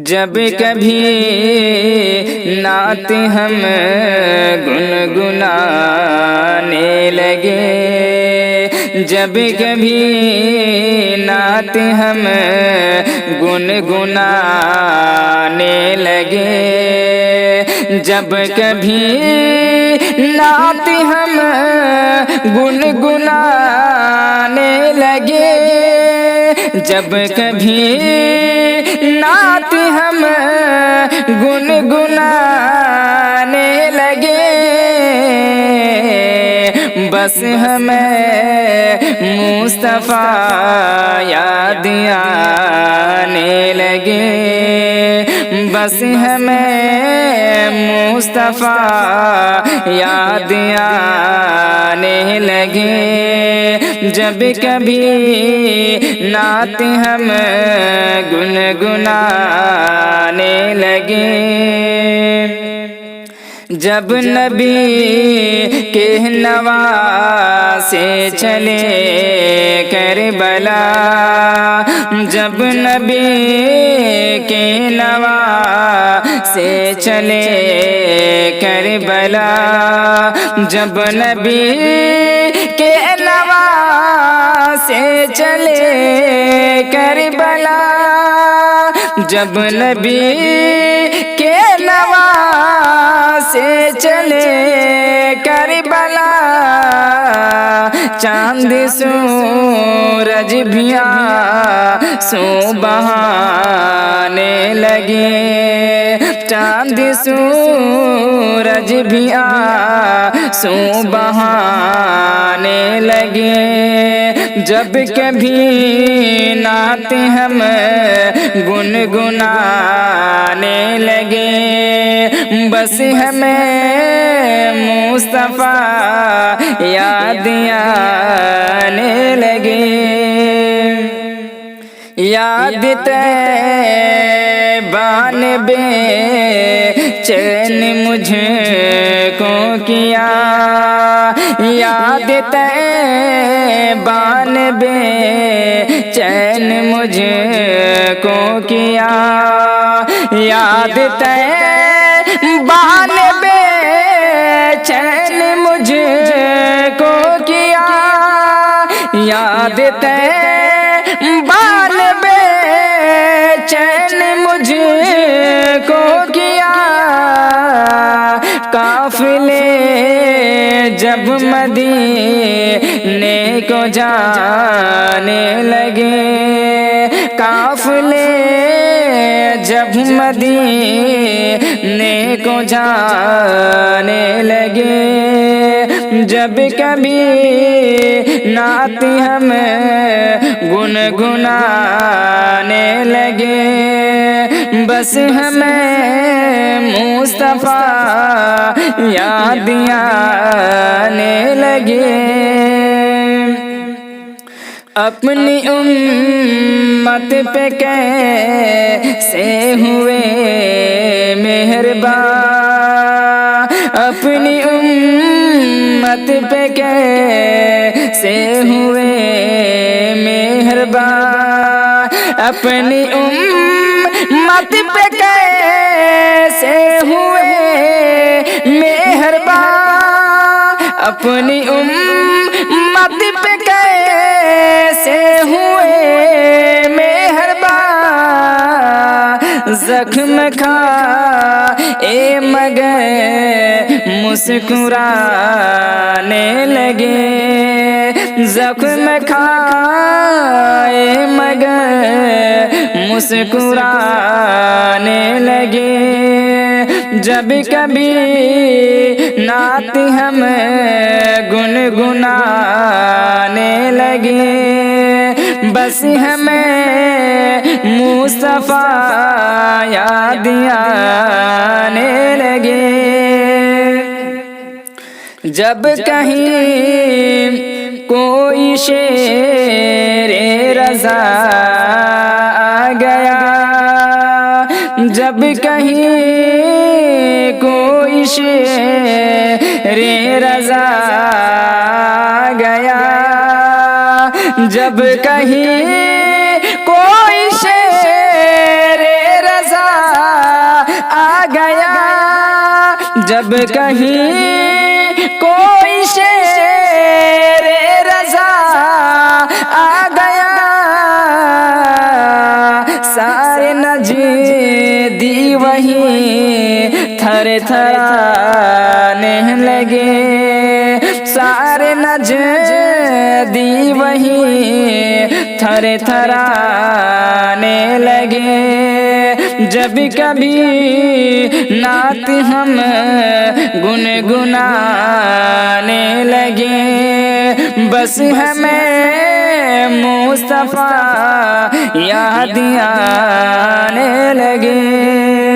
جب کبھی نعت ہم گنگنانے لگے، جب کبھی نعت ہم گنگنانے لگے، جب کبھی نعت ہم گنگنانے لگے، جب کبھی نعت ہم گنگنانے لگے، بس ہمیں مصطفیٰ یاد آنے لگے، بس ہمیں مصطفیٰ یاد آنے لگے، جب کبھی نعت ہم گنگنانے لگے۔ جب نبی کے نواسے چلے کربلا، جب نبی کے نواسے چلے کربلا، جب نبی کے نواسے چلے کربلا، جب نبی کے نواسے چلے کربلا، چاند سورج بھی آنسو بہانے لگے، چاند سورج بھی آنسو بہانے لگے، جب کبھی نعت ہم گنگنانے لگے، بس ہمیں مصطفیٰ یاد آنے لگے۔ یاد طیبہ نے بے چین مجھ کو کیا، یاد طیبہ نے بے چین مجھ کو کیا، یاد طیبہ نے بے چین مجھ کو کیا، یاد طیبہ نے بے چین مجھ کو کیا، قافلے جب مدینے کو جانے لگے، قافلے جب مدینے کو جانے لگے، جب کبھی نعت ہم گنگنانے لگے، بس ہمیں مصطفیٰ یاد آنے لگے۔ اپنی امت پہ کیسے ہوئے مہربان، اپنی امت پہ کیسے ہوئے مہربان، اپنی امت پہ کیسے ہوئے مہربان، اپنی امت پہ کیسے ہوئے مہربان، زخم کھائے مگر مسکرانے لگے، زخم کھائے مگر مسکرانے لگے، جب کبھی نعت ہم گنگنانے لگے، بس ہمیں مصطفیٰ یاد آنے لگے، جب کہیں کوئی شیر رضا آ گیا، جب کہیں کوئی شیر رضا آ گیا، جب کہیں کوئی شیر رضا جب کہیں کوئی شیر رضا آ گیا سارے نجدی وہیں تھر تھرانے لگے سارے نجدی وہیں تھر تھرانے لگے جب کبھی نعت ہم گنگنانے لگے بس ہمیں مصطفیٰ یاد آنے لگے